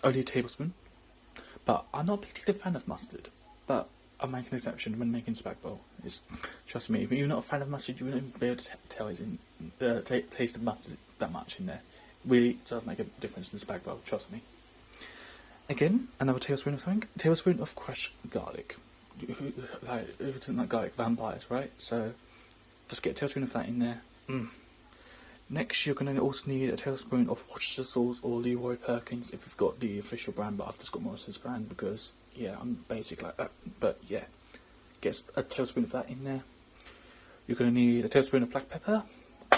only a tablespoon. But I'm not a particular fan of mustard. But I'll make an exception when making spag bowl. Trust me, if you're not a fan of mustard, you won't be able to tell it's in taste of mustard that much in there. Really does make a difference in the spag bowl. Trust me. Again, another tablespoon of something. A tablespoon of crushed garlic. Who doesn't like garlic? Vampires, right? So just get a tablespoon of that in there. Next, you're going to also need a tablespoon of Worcestershire Sauce or Leroy Perkins if you've got the official brand, but I've just got Morrison's brand because, yeah, I'm basic like that. But yeah, get a tablespoon of that in there. You're going to need a tablespoon of black pepper,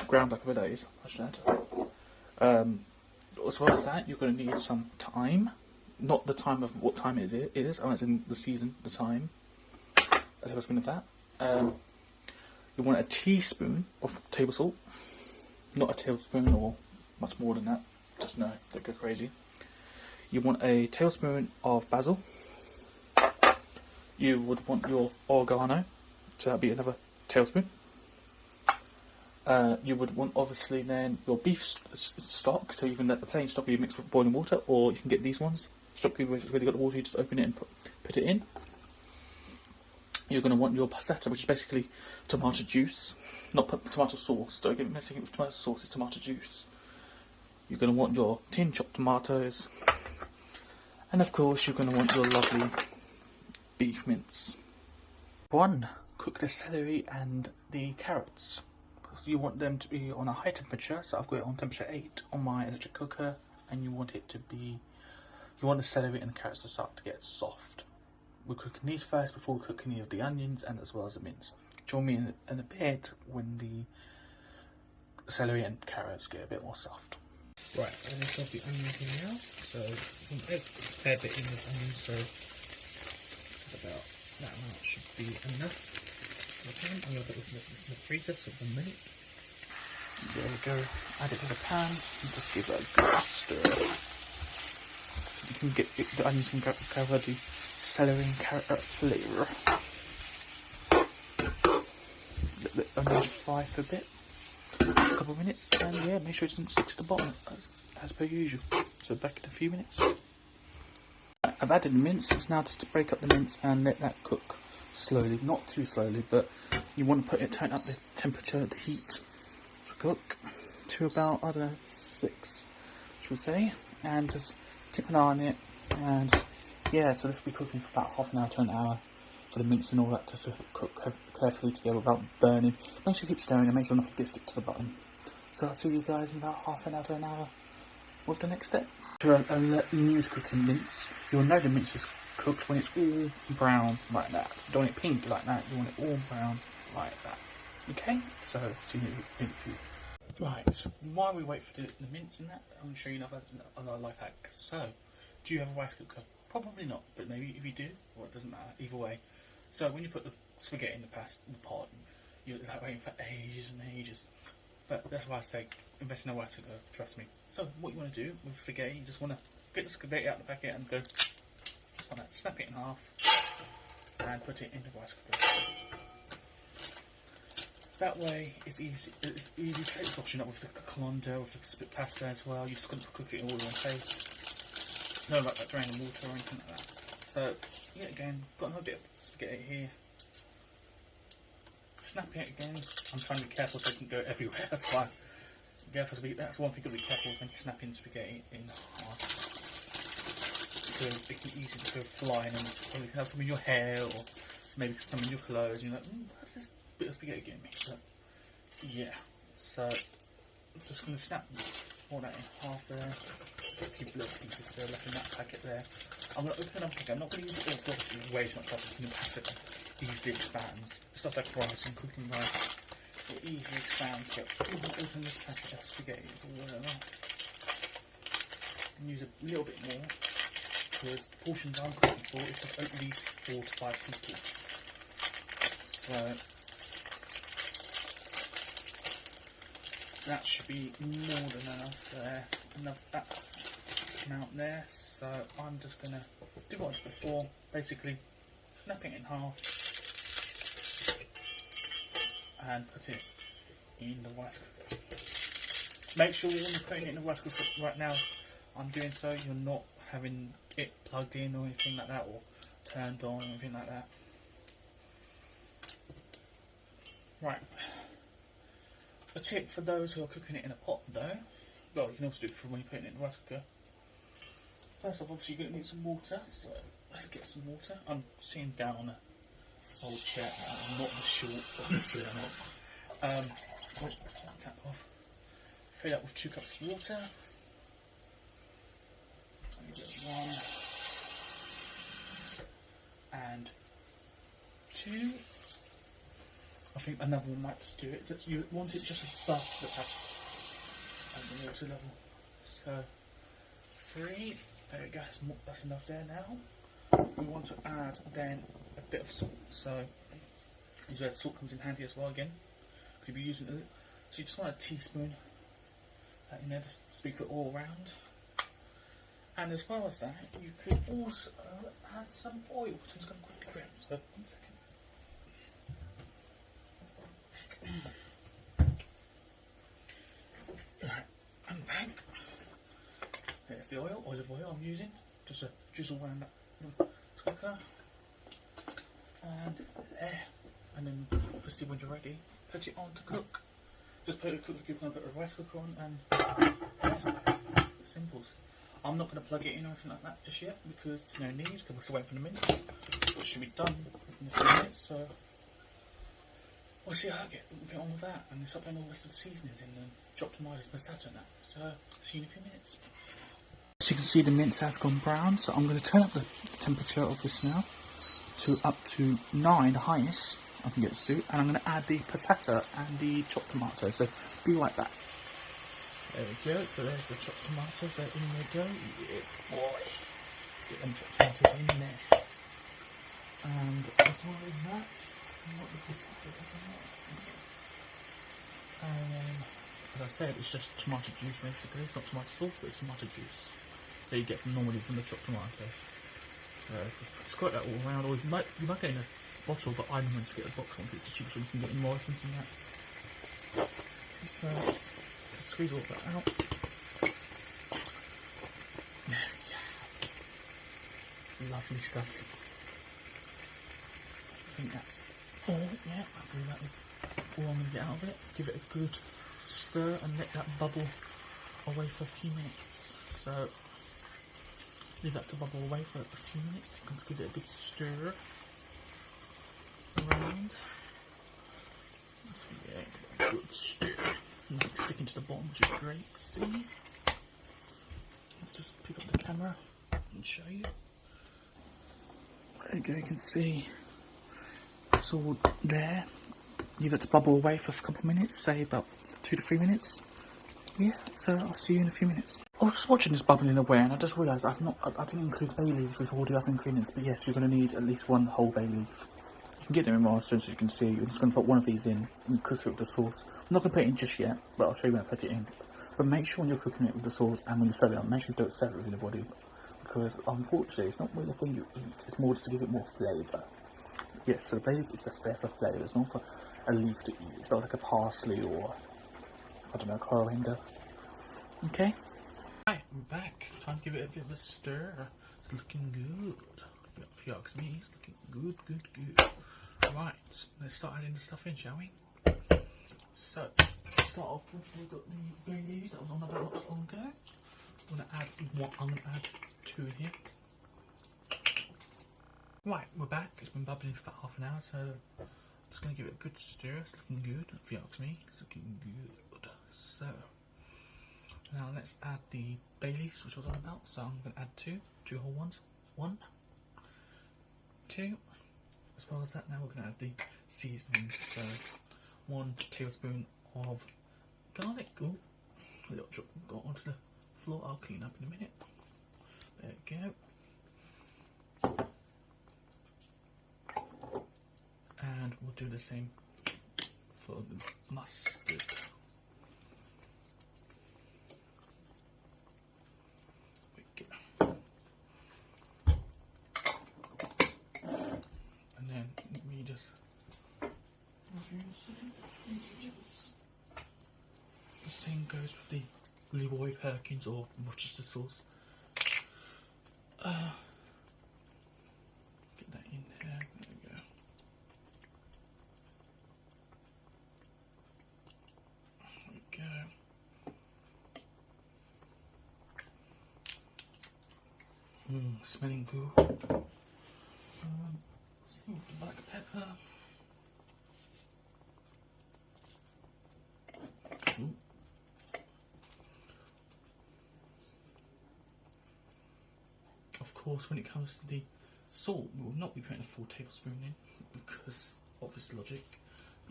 ground black pepper that is, I should add. As well as that, you're going to need some thyme. Not the time of what time it is, it's in the season, the thyme. A tablespoon of that. You want a teaspoon of table salt. Not a tablespoon or much more than that. Just no, don't go crazy. You want a tablespoon of basil. You would want your oregano, so that'd be another tablespoon. You would want obviously then your beef stock, so you can let the plain stock be mixed with boiling water, or you can get these ones. Stock where you've already got the water, you just open it and put it in. You're going to want your passata, which is basically tomato juice, not tomato sauce. Don't get me messing with tomato sauce, it's tomato juice. You're going to want your tin chopped tomatoes, and of course you're going to want your lovely beef mince. 1. Cook the celery and the carrots. So you want them to be on a high temperature, so I've got it on temperature 8 on my electric cooker, and you want it to be, you want the celery and the carrots to start to get soft. We're cooking these first before we cook any of the onions and as well as the mince. Join me in a bit when the celery and carrots get a bit more soft. Right, I'm going to shove the onions in now. So a fair bit in with onions, so about that amount should be enough. Okay, I'm going to put this in the freezer for 1 minute. There we go. Add it to the pan and just give it a good stir. So you can get the onions and cover the celery and carrot flavour. Let the onions fry for a bit, a couple of minutes, and yeah, make sure it doesn't stick to the bottom as per usual. So back in a few minutes. I've added mince. It's now just to break up the mince and let that cook slowly, not too slowly, but you want to turn up the temperature, the heat for cook to about, I don't know, 6, should we say, and just keep an eye on it. And yeah, so this will be cooking for about half an hour to an hour for the mince and all that to cook carefully together without burning. Make sure you keep stirring and make sure nothing gets stick to the bottom. So I'll see you guys in about half an hour to an hour with the next step. If you're new to cooking mince, you'll know the mince is cooked when it's all brown like that. You don't want it pink like that, you want it all brown like that. Okay, so see you in a few. Right, while we wait for the mince and that, I'm going to show you another life hack. So, do you have a rice cooker? Probably not, but maybe if you do, well, it doesn't matter, either way. So when you put the spaghetti in the pot, you're like waiting for ages and ages. But that's why I say invest in a rice cooker, trust me. So what you want to do with spaghetti, you just want to get the spaghetti out of the packet and go, just like that, snap it in half and put it in the rice cooker. That way it's easy to take the option up with the colander, with the split pasta as well. You just got to cook it all in one place. No like that draining water or anything like that. So, yeah, again, got another bit of spaghetti here. Snapping it again. I'm trying to be careful so it doesn't go everywhere, that's why. That's one thing to be careful when snapping spaghetti in half. Because it can easily go flying and you can have some in your hair or maybe some in your clothes and you're like, what's this bit of spaghetti getting me? So, yeah. So, I'm just going to snap all that in half there. A few little pieces still left in that packet there. I'm going to open up again. I'm not going to use it all, obviously way too much plastic in the pasta easily expands. Stuff like rice and cooking rice, it easily expands, but I'm going to open this packet of spaghetti as well. And use a little bit more, because the portions I'm cooking for is for at least 4 to 5 people. So that should be more than enough there. Enough that amount there. So I'm just going to do what I did before, basically snap it in half and put it in the rice cooker. Make sure when you're putting it in the rice cooker right now, I'm doing so, you're not having it plugged in or anything like that, or turned on or anything like that. Right. A tip for those who are cooking it in a pot though, well, you can also do it from when you're putting it in the rice cooker. First off, obviously you're going to need some water, so let's get some water. I'm sitting down on a old chair, I'm not the short, obviously I'm not. Tap off. Fill that with 2 cups of water. I get 1 and 2. I think another one might just do it. You want it just above the tap and the water level. So 3. There we go. That's enough there now. We want to add then a bit of salt. So this is where salt comes in handy as well again. Could be using it. So you just want a teaspoon in there, just sprinkle it all around. And as well as that, you could also add some oil, which is going to quickly grab. So 1 second. Right, I'm back. There's the oil, olive oil I'm using. Just a drizzle around that cooker. And there. And then obviously when you're ready, put it on to cook. Just put it, you're going to put a rice cooker on and yeah, simples. I'm not going to plug it in or anything like that just yet because there's no need, because we're still waiting for the mince. It should be done in a few minutes, so we'll see how I get on with that, and start putting all the rest of the seasonings in and chopped tomatoes, passata and that. So see you in a few minutes. As you can see, the mince has gone brown, so I'm going to turn up the temperature of this now to up to 9, the highest I can get it to, and I'm going to add the passata and the chopped tomatoes, so be right back. There we go, so there's the chopped tomatoes, so in they go, yeah boy, get them chopped tomatoes in there. And as well as that, what the passata does in there. And then, as I said, it's just tomato juice basically, it's not tomato sauce, but it's tomato juice that you get normally from the chopped tomatoes. So just squirt that all around, or you might get in a bottle, but I'm going to get a box one because it's the cheapest one, you can get in Morrison's and that. So, squeeze all that out. There we go. Lovely stuff. I think that's all, yeah, I believe that is all I'm going to get out of it. Give it a good stir and let that bubble away for a few minutes. So, leave that to bubble away for a few minutes. Give it a good stir around. So yeah, a good stir. Nothing sticking to the bottom, which is great to see. Let's just pick up the camera and show you. There you go, you can see it's all there. Leave it to bubble away for a couple of minutes, say about 2 to 3 minutes. Yeah, so I'll see you in a few minutes. I was just watching this bubbling away and I just realised I didn't include bay leaves with all the other ingredients, but yes, you're going to need at least 1 whole bay leaf. You can get them in Morrison's, as you can see. I'm just going to put one of these in and cook it with the sauce. I'm not going to put it in just yet, but I'll show you when I put it in. But make sure when you're cooking it with the sauce and when you serve it up, make sure you don't serve it with anybody, because unfortunately it's not really the thing you eat, it's more just to give it more flavour. Yes, so the bay leaf is just there for flavour, it's not for a leaf to eat. It's not like a parsley or, I don't know, coriander. Okay? Right, we're back. Time to give it a bit of a stir. It's looking good. If you ask me, it's looking good. Right, let's start adding the stuff in, shall we? So, to start off with, we've got the bay leaves that was on about not so long ago. I'm going to add 2 in here. Right, we're back. It's been bubbling for about half an hour, so I'm just going to give it a good stir. It's looking good, if you ask me. It's looking good. So, now let's add the bay leaves, which I was on about. So I'm going to add 2 whole ones. 1, 2. As well as that, now we're going to add the seasonings. So 1 tablespoon of garlic. Ooh, a little drop got onto the floor. I'll clean up in a minute. There we go. And we'll do the same for the mustard. And then we just the same goes with the Leroy Perkins or Worcestershire Sauce. Get that in there. There we go. There we go. Smelling good. Let's move the black pepper. Of course, when it comes to the salt, we will not be putting a full tablespoon in because obvious logic,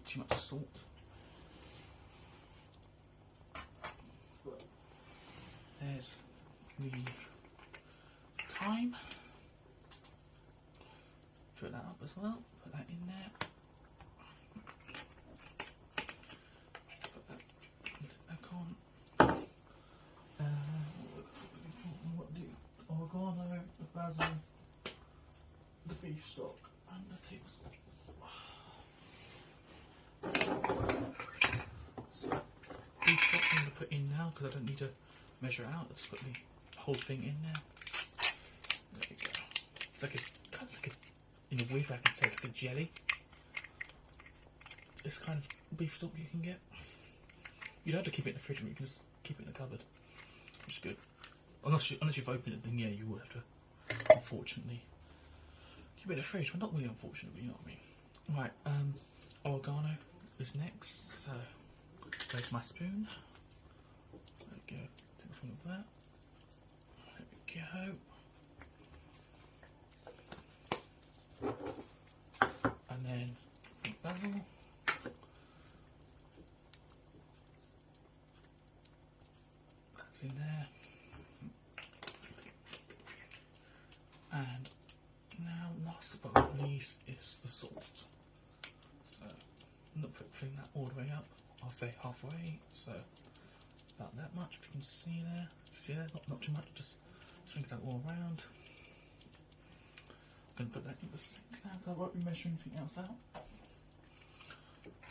too much salt. There's the thyme. Fill that up as well. Put that in there. Put that back on. What do oregano, the basil, the beef stock, and the table salt. So beef stock I'm going to put in now because I don't need to measure it out. Let's put the whole thing in there. There we go. Kind of like a, in a weird way I can say it's like a jelly. This kind of beef stock you can get. You don't have to keep it in the fridge, but you can just keep it in the cupboard, which is good. Unless you've opened it, then yeah, you would have to, unfortunately, keep it in the fridge. Well, not really unfortunate, but you know what I mean. Right, oregano is next. So, where's my spoon? There we go. Take some of that. There we go. And then basil. That's in there. And now, last but not least, is the salt. So, I'm not putting that all the way up. I'll say halfway. So, about that much. If you can see there. See there? Not too much. Just sprinkle that all around. I'm going to put that in the sink now because I won't be measuring anything else out.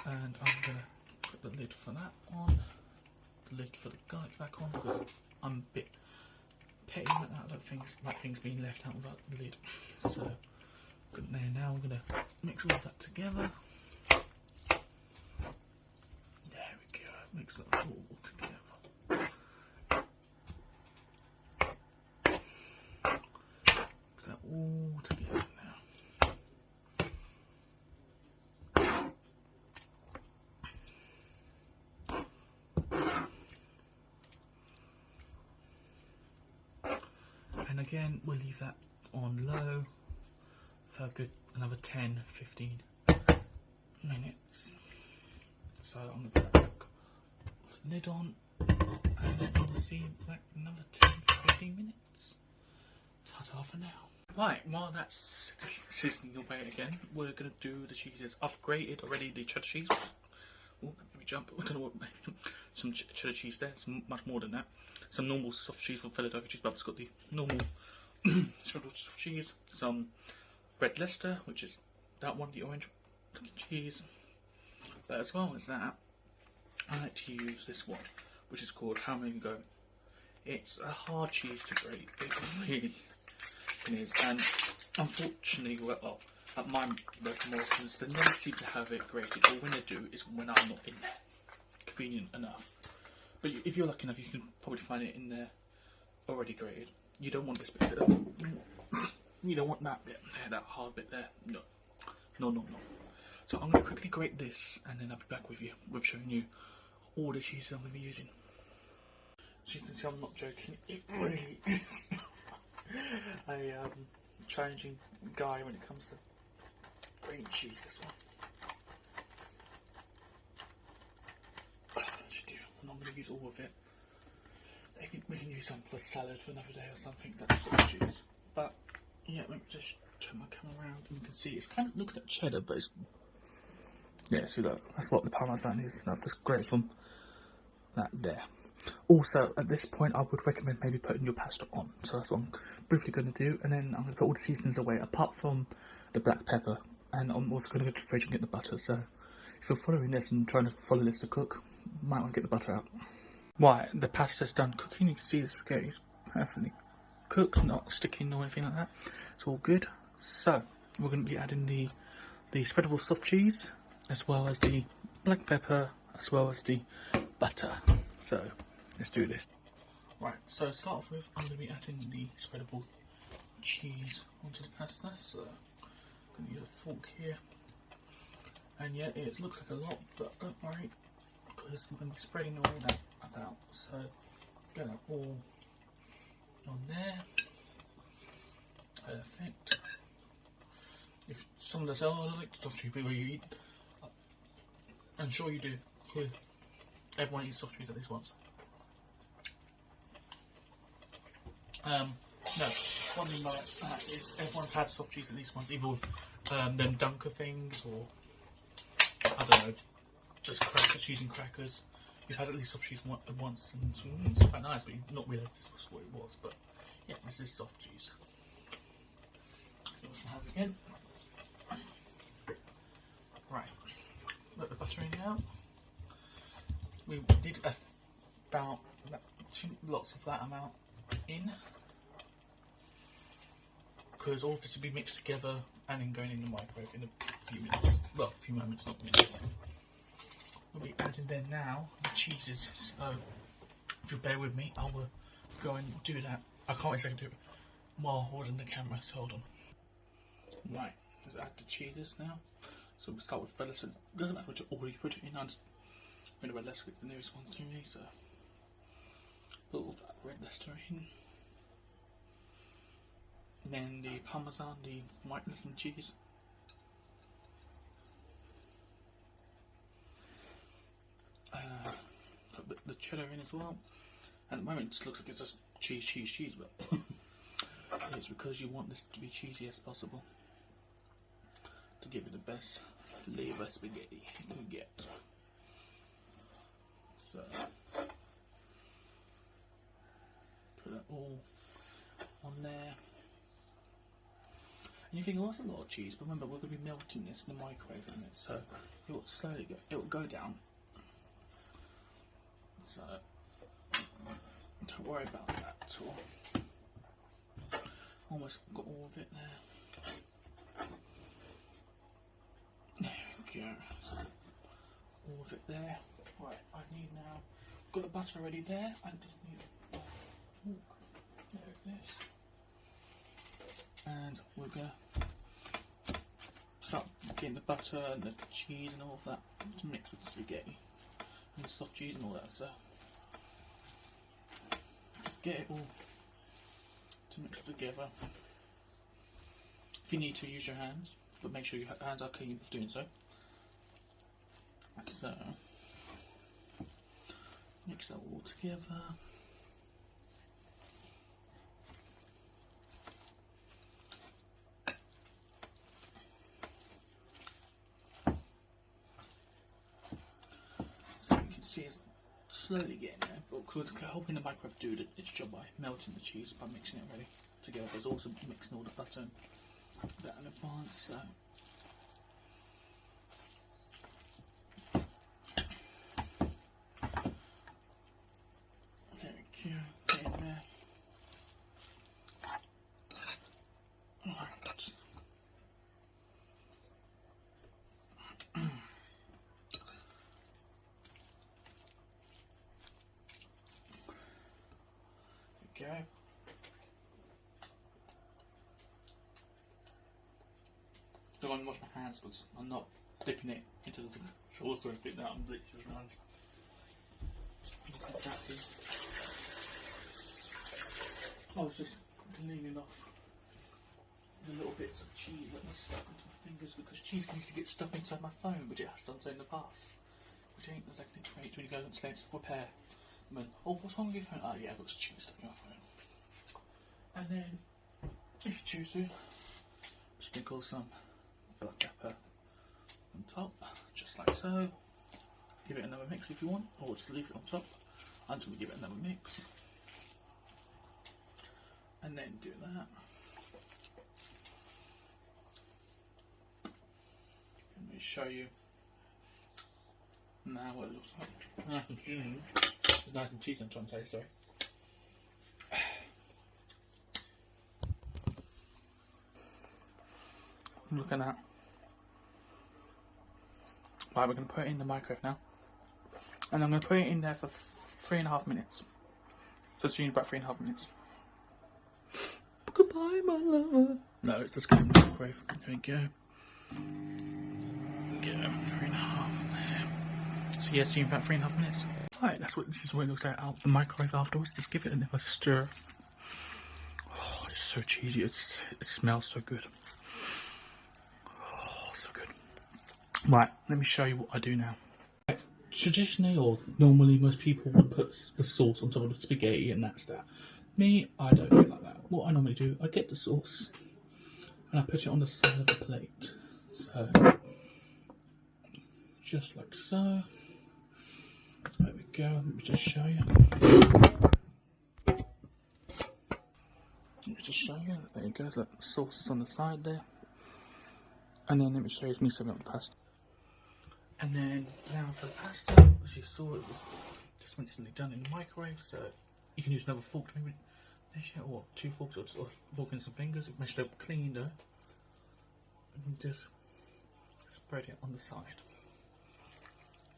And I'm going to put the lid for that on. The lid for the garlic back on because I'm a bit petty like that. I don't like things being left out without the lid. So, good there. Now we're going to mix all of that together. There we go. Mix that all together. Mix that all together now. And again, we'll leave that on low for a good another 10-15 minutes. So I'm going to put that back with the lid on, and then we'll see like another 10-15 minutes. Ta-ta for now. Right, while that's sizzling away again, we're going to do the cheeses. I've grated already the cheddar cheese. Oh, let me jump. I don't know what. Some cheddar cheese there. Some much more than that. Some normal soft cheese from Philadelphia cheese. Bubba's got the normal shredded soft cheese. Some red Leicester, which is that one, the orange looking cheese. But as well as that, I like to use this one, which is called How Many Go. It's a hard cheese to grate. It really is. And unfortunately, well, at my local Morrison's, they never seem to have it grated. Or when they do, is when I'm not in there. Convenient enough. But if you're lucky enough, you can probably find it in there already grated. You don't want this bit there. You don't want that bit there, that hard bit there. No. No, no, no. So I'm going to quickly grate this, and then I'll be back with you, with showing you all the cheeses I'm going to be using. So you can see I'm not joking. It really is a challenging guy when it comes to grating cheese, this one. I'm not going to use all of it. We can use some for salad for another day or something. That's sort of cheese. But yeah, let me just turn my camera around and you can see it kind of looks like cheddar, but it's, yeah. See that? That's what the Parmesan is. I've just grated from that there. Also, at this point, I would recommend maybe putting your pasta on. So that's what I'm briefly going to do, and then I'm going to put all the seasonings away, apart from the black pepper. And I'm also going to go to the fridge and get the butter. So if you're following this and trying to follow this to cook, you might want to get the butter out. Right, the pasta's done cooking. You can see the spaghetti's perfectly cooked, not sticking or anything like that. It's all good. So we're going to be adding the spreadable soft cheese, as well as the black pepper, as well as the butter. So let's do this. Right, so to start off with, I'm going to be adding the spreadable cheese onto the pasta. So I'm going to use a fork here. And yeah, it looks like a lot, but don't worry, because we're going to be spreading all that about. So get that all on there. Perfect. If someone does say, oh, I like the soft cheese, but you eat, I'm sure you do, because everyone eats soft cheese at least once. No, one thing like that is everyone's had soft cheese at least once, either with them Dunker things, or I don't know, just cheese and crackers. You've had at least soft cheese once, and it's quite nice, but you've not realised this was what it was. But yeah, this is soft cheese. Wash my hands again. Right, let the butter in now. We did about lots of that amount in, because all of this will be mixed together and then going in the microwave in a few minutes. Well, a few moments, not minutes. We'll be adding there now the cheeses. So if you bear with me, I will go and do that. I can't exactly do it while holding the camera, so hold on. Right, let's add the cheeses now. So we'll start with red Leicester. It doesn't matter which I already put it in. I'm going to red Leicester, it's the nearest one to me. So put all that red Leicester in. And then the Parmesan, the white looking cheese. Put the cheddar in as well. At the moment it just looks like it's just cheese, but it's because you want this to be cheesy as possible to give it the best flavour spaghetti you can get. So put it all on there. And you think, oh, that's a lot of cheese, but remember, we're going to be melting this in the microwave in a minute, so it will slowly go, it will go down. So don't worry about that at all. Almost got all of it there. There we go. So all of it there. Right, I need now. Got the butter already there. I just need a fork. There it is. And we're gonna start getting the butter and the cheese and all of that to mix with the spaghetti and the soft cheese and all that. So just get it all to mix together. If you need to, use your hands, but make sure your hands are clean before doing so. So mix that all together. So you can see it's slowly getting there, but because we're helping the microwave do its job by melting the cheese, by mixing it ready together. There's also mixing all the butter and that in advance. So there we go, get in there. Alright. There we go. Don't want to wash my hands, but I'm not dipping it into the sauce or anything. I'm literally just hands. Exactly. I was just cleaning off the little bits of cheese that was stuck into my fingers, because cheese can easily get stuck inside my phone, which it has done so in the past, which ain't exactly great when you go and to repair. I mean, oh, what's wrong with your phone? Oh yeah, I've got cheese stuck in my phone. And then, if you choose to, sprinkle some black pepper on top, just like so. Give it another mix if you want, or just leave it on top until we give it another mix. And then do that. Let me show you now what it looks like. It's nice and cheesy, I'm trying to say, sorry. Look at that. Right, we're going to put it in the microwave now. And I'm going to put it in there for 3.5 minutes. So it's about 3.5 minutes. Goodbye, my lover. No, it's just going in the microwave. There we go. Go, 3.5 there. So yeah, steam for about 3.5 minutes. Right, this is what it looks like out of the microwave afterwards. Just give it another stir. Oh, it's so cheesy. It smells so good. Oh, so good. Right, let me show you what I do now. Traditionally, or normally, most people would put the sauce on top of the spaghetti, and that's that. Me, I don't do it like that. What I normally do, I get the sauce and I put it on the side of the plate. So, just like so. There we go. Let me just show you. There you go. Look, the sauce is on the side there. And then let me show you me serving up the pasta. And then now for the pasta, as you saw, it was just instantly done in the microwave. So you can use another fork to maybe dish it, or 2 forks, or fork and some fingers. Mash it up clean though, and just spread it on the side.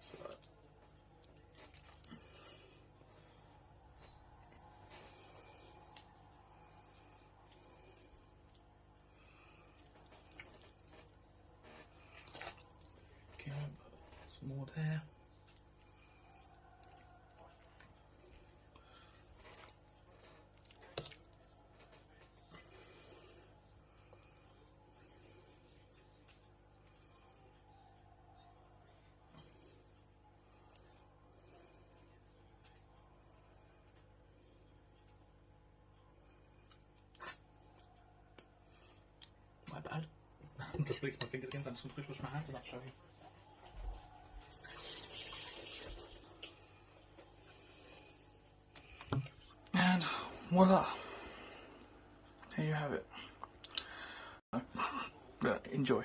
So, okay, put some more there. My bad. I'm just licking my fingers again. I'm just going to quickly wash my hands and I'll show you. And voila. There you have it. Enjoy.